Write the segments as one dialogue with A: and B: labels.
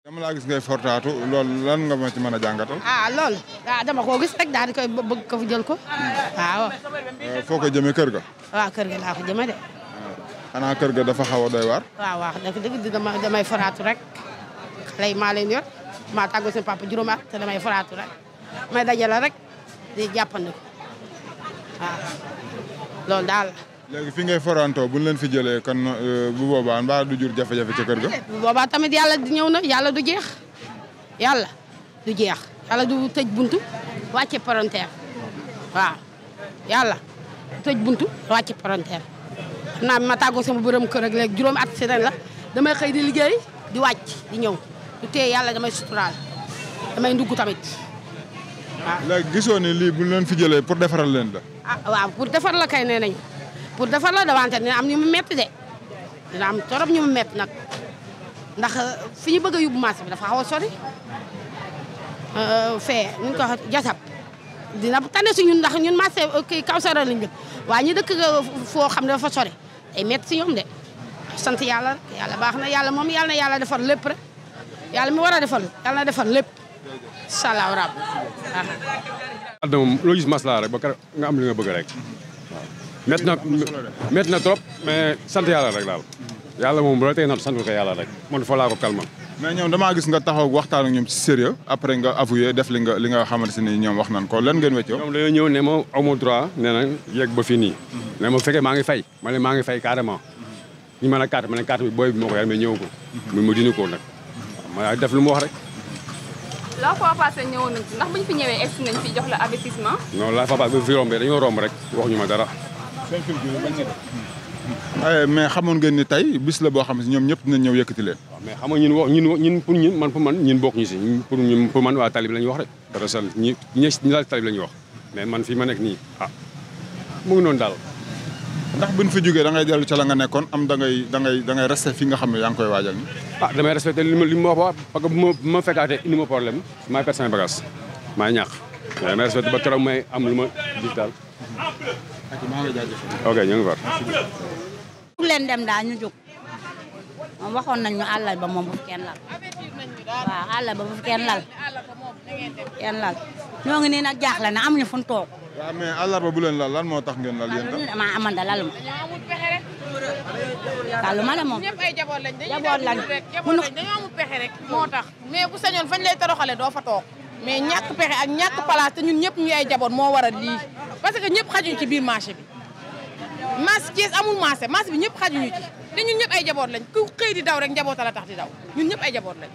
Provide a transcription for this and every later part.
A: dama laa gis ngay fortaatu loolu lan nga ma ci mën a jàngatal.
B: loolu dama koo gis rek daal di koy bëgg ko jël ko waaw.
A: foo ko jëmee kër ga.
B: waaw kër ga laa ko jëmee de.
A: xanaa kër ga dafa xaw a doy waar.
B: waaw dëgg damay fortaatu rek xale yi maa leen yor maa tàggoo seen papa juróomi at te damay fortaatu rek may dajale rek di jàppandiku waaw loolu daal.
A: léegi fi ngay forantoo bu ñu leen fi jëlee kan bu boobaa mbaa du jur jafe-jafe ca kër ga.
B: bu boobaa tamit yàlla di ñëw na yàlla du jeex yàlla du jeex yàlla du tëj buntu wàcce parenteer waaw yàlla tëj buntu wàcce parenteer xam naa ma tàggoo sama borom kër ak léegi juróomi at si ren la damay xëy di liggéey di wàcc di ñëw du tee yàlla damay suturaal damay ndugg tamit waaw.
A: léegi gisoo ni lii bu ñu leen fi jëlee pour defaral leen la.
B: waaw pour defar la kay nee nañu. pour defar la dawante dina am ñu mu métti de dina am torop ñu mu métti nag ndax fi ñu bëgg a yóbbu marché bi dafa xaw a sori fee nu ñu ko waxee jasab dina tane si ñun ndax ñun marché kii Kawsara lañ dëkk waaye ñu dëkk foo xam ne dafa sori day métti si ñoom de sant yàlla rek yàlla baax na yàlla moom yàlla na yàlla defar lépp rek yàlla mi war a defar yàlla na defar lépp incha allah rabbi.
C: àdduna moom loo gis maslaa rek ba nga am li nga bëgg rek. métti na trop mais sant yàlla rek daal yàlla moom bu la tey nat sant ko yàlla rek man fa laa ko kalmal.
A: mais ñoom damaa gis nga taxaw waxtaan ak ñoom ci sérieux après nga avoué def li nga xamante ni ñoom wax nañ ko lan ngeen weccoo.
C: ñoom dañoo ñëw ne ma amoo droit nee na yegg ba fii nii. mais ma fekkee maa ngi fay ma ne maa ngi fay carrément ñu mën a carte ma ne carte bi booy bi moo ko yar mais ñëw ko. mu dina ko nag ma def lu mu wax rek.
D: la fois passée ñëwoon nañ ci ndax bu ñu fi ñëwee egsi nañ fi jox la avertissement.
C: non la fois passée bu fi rombee dañoo romb rek waxuñu ma dara.
A: mais xamoon ngeen ni tey bis la boo xam ne ñoom ñëpp dinañ ñëw yëkkati leen.
C: waaw mais xam nga ñun pour man ñun bokk ñu si pour man waa talib la ñuy wax rek. parce que ñi laal talib la ñuy wax mais man fii ma nekk nii mu ngi noonu daal.
A: ndax buñ fi jógee da ngay dellu ca la nga nekkoon am da ngay resté fi nga xam ne yaa ngi koy waajal ni
C: damay respecté li ma wax parce que bu ma fekkaatee indi ma problème maay perte sama bagage maay ñàkk mais damay respecté ba keroog may am lu ma gis daal. ok ñu ngi far.
E: pour leen dem daal ñu jóg moom waxoon nañ ñu àllal ba moom bu fi kenn lal waaw àllal ba bu fi kenn lal ñoo ngi nii nag jaaxle na amuñu fu ñu toog.
A: waaw mais àllarba bu leen lal lan moo tax ngeen lal yéen tam.
E: maa amanda laluma. laluma la moom.
F: ñëpp ay jaboot lañ
E: dañoo
F: amul pexe rek moo tax mais bu sañoon fañ lay toroxale doo fa toog mais ñàkk pexe ak ñàkk place te ñun ñëpp ñu ay jaboot moo waral lii parce que ñëpp xajuñ ci biir marché bi marché Thiès amul marché bi ñëpp xajuñu ci te ñun ñëpp ay jaboot lañ ku xëy di daw rek njaboota la tax di daw ñun ñëpp ay jaboot lañ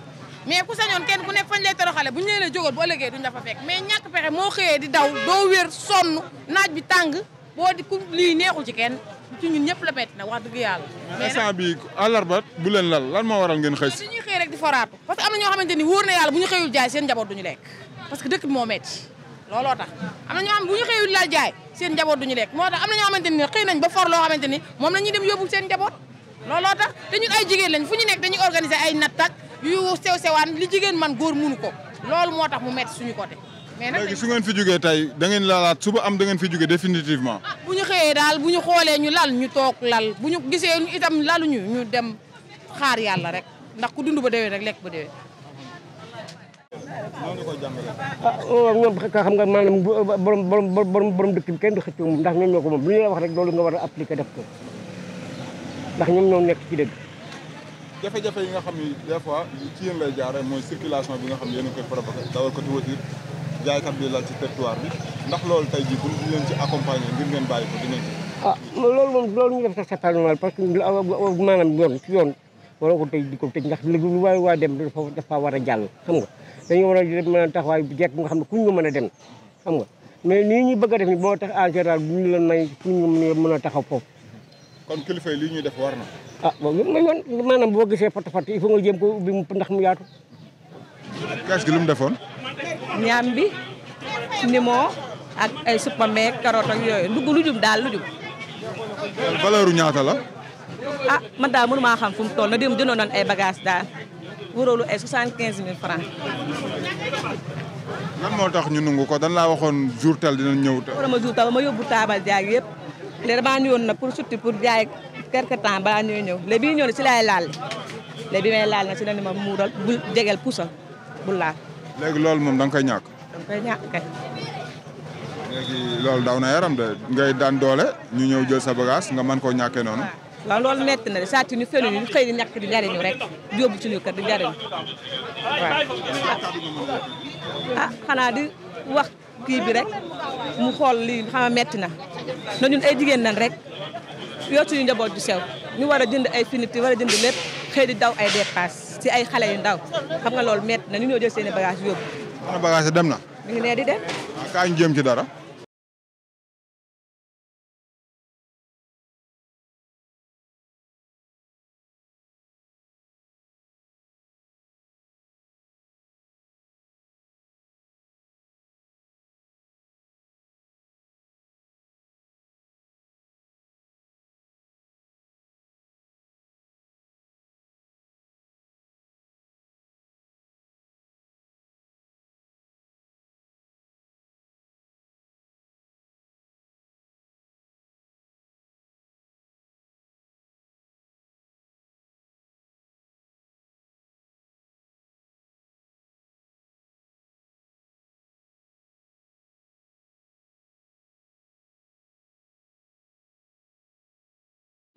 F: mais ku sañoon kenn ku nekk fañ lay toroxale bu ñu leen a jógoon bu ëllëgee duñ la fa fekk mais ñàkk pexe moo xëyee di daw doo wér sonn naaj bi tàng boo di ku lii neexul ci kenn ci ñun ñëpp la metti nag wax dëgg yàlla mais
A: instant bi àllarba bu leen lal lan moo waral ngeen xëy si
F: dañuy xëy rek di foraatu parce que am na ñoo xamante ni wóor na yàlla bu ñu xëyul jaay seen njaboot duñu lekk parce que dëkk bi moo metti looloo tax am na ñoo xam bu ñu xëyul laal jaay seen njaboot duñu lekk moo tax am na ñoo xamante ni xëy nañ ba for loo xamante ni moom la ñuy dem yóbbu seen njaboot looloo tax te ñun ay jigéen lañ fu ñu nekk dañuy organiser ay nattak yu sew-sewaan li jigéen man góor mënu ko loolu moo tax mu metti suñu côté mais nag
A: léegi su ngeen fi jógee tey da ngeen laalaat suba am da ngeen fi jógee définitivement
F: bu ñu xëyee daal bu ñu xoolee ñu lal ñu toog lal bu ñu gisee itam laluñu ñu dem xaar yàlla rek ndax ku dund ba déwén rek lekk ba déwén
G: ñoom xam nga maanaam borom dëkk bi kenn du xëccoo moom ndax ñoom ñoo ko moom lu ñu la wax rek loolu nga war a appliquer def ko ndax ñoom ñoo nekk ci dëgg.
A: jafe-jafe yi nga xam ni des fois ci yéen lay jaare mooy circulation bi nga xam ne yéen a koy provoqué dawal ko voiture jaaykat bi lal ci territoire bi ndax loolu tey jii bu ñu leen ci accompagner ngir ngeen bàyyi ko dinañ ci.
G: loolu moom loolu ñu def sax c'est pas normal parce que maanaam yoon ci yoon waroo ko tëj di ko tëj ndax léegi lu waay dem dafa war a jàll xam nga dañu war a mën a taxawaay bu jekk nga xam ne kuñ nga mën a dem xam nga mais nii ñu bëgg a def ni boo tax en général bu ñu leen may kuñ nga mën a taxaw foofu.
A: kon kilifa yi lii ñuy def war na.
G: bon mooy yoon maanaam boo gisee fat il faut nga jéem ko ubbi ndax mu yaatu.
A: kees gi lu mu defoon.
H: ñaam bi limon ak ay supame carotte ak yooyu ndugg lu jub daal lu jub.
A: valeur ñaata la.
H: man daal mënu maa xam fu mu toll na dem jëndoon nañ ay bagages daal wóorolu ay 75 000 francs.
A: lan moo tax ñu nangu ko dan laa waxoon jour tel dinañ ñëw.
H: wala ma jour tel ba ma yóbbu taabal jaag yëpp léegi damaa ñëwoon nag pour surtout pour jaay quelque temps balaa ñuy ñëw léegi bi ñu ñëw ne si laay laal léegi bi may laal na si la ni ma muural bul jegeel puusal bul laal.
A: léegi loolu moom da nga koy ñàkk.
H: da nga koy ñàkk kay.
A: léegi loolu daw na yaram de ngay daan doole ñu ñëw jël sa bagage nga mën koo ñàkkee noonu.
H: waaw loolu metti na de saa ñu fenu ñu xëy di ñàkk di jariñu rek yóbbu suñu kër di jariñu waaw. ah xanaa di wax kii bi rek mu xool lii xam nga metti na ñun ay jigéen nan rek yoo suñu njaboot ju sew ñu war a jënd ay finiti war a jënd lépp xëy di daw ay dépasse si ay xale yu ndaw xam nga loolu metti na ñu ñoo jël seen i bagage yóbbu.
A: ana bagage dem na.
H: mi ngi nee di dem.
A: kaa ñu jéem ci dara.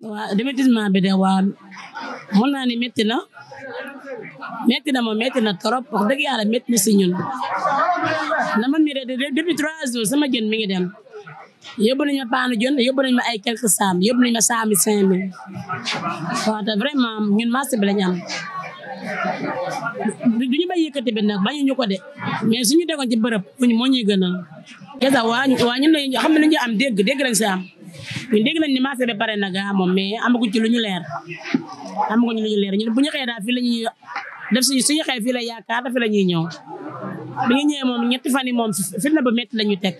I: waaw démétissement bi de waa mën naa ni métti na moom métti na trop wax dëgg yàlla métti na si ñun na man mi de depuis 3 jours sama jën mi ngi dem yóbbu nañ ma paanu jën yóbbu nañ ma ay quelques saam yóbbu nañ ma 100 000 5000 waaw te vraiment ñun marché bi lañ am duñu bay yëkkati bi nag bañu ñu ko de mais suñu tegoon ci bërëb moo ñuy gënal kesa waa ñun la xam ne lu ñu am dégg lañ si am ñun dégg nañ ni marché bi pare na gaa moom mais amaguñ ci lu ñu leer ñun bu ñu xëyee daal fii la ñuy def suñu xëy fii la yaakaar fi la ñuy ñëw bi ñu ñëwee moom ñetti fan yi moom fi na ba métti la ñu teg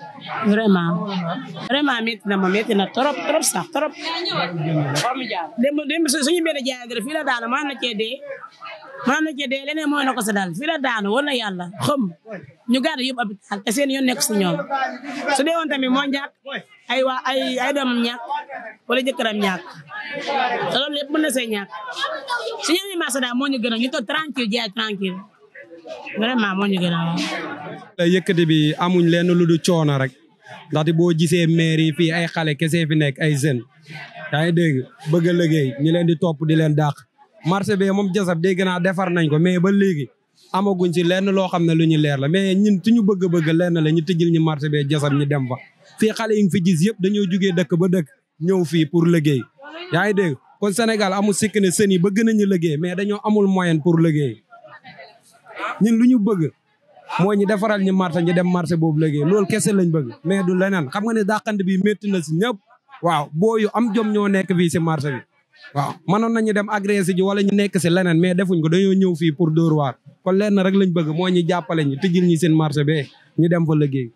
I: vraiment métti na moom métti na trop sax trop démb suñu benn jaayante fii la daanu maa na cee dee leneen mooy na ko sa daal fii la daanu war na yàlla xam ñu gàddu yëpp hôpital te seen yoon nekk si ñoom su dee woon tamit moo ñàkk ay doomam ñàkk wala jëkkëram ñàkk te loolu lépp mën na see ñàkk su ñu amee marché daal moo ñu gënal ñu toog tranquille jaay tranquille vraiment moo ñu gënal.
J: yëkkati bi amuñ leen lu du coono rek ndaxte boo gisee maire yi fii ay xale kese fi nekk ay jeunes yaa ngi dégg bëgg a liggéey ñi leen di topp di leen dàq marché bi moom jasab dégg naa defar nañ ko mais ba léegi amaguñ ci lenn loo xam ne lu ñu leer la mais ñun suñu bëgg-bëgg lenn la ñu tëjil ñu marché bi jasab ñu dem fa fii xale yi nga fi gis yëpp dañoo jugee dëkk ba dëkk ñëw fii pour liggéey yaa ngi dégg kon Sénégal amul sikk ne sën yi bëgg nañu liggéey mais dañoo amul moyen pour liggéey ñun lu ñu bëgg mooy ñu defaral ñu marché ñu dem marché boobu liggéey loolu kese lañ bëgg mais du leneen xam nga ne dàqante bi métti na si ñëpp waaw boo yu am jom ñoo nekk fii si marché bi waaw mënoon nañu dem agressé ji wala ñu nekk si leneen mais defuñ ko dañoo ñëw fii pour dóor waar kon lenn rek lañ bëgg moo ñu jàppale ñu tëjil ñi seen marché bee ñu dem fa liggéey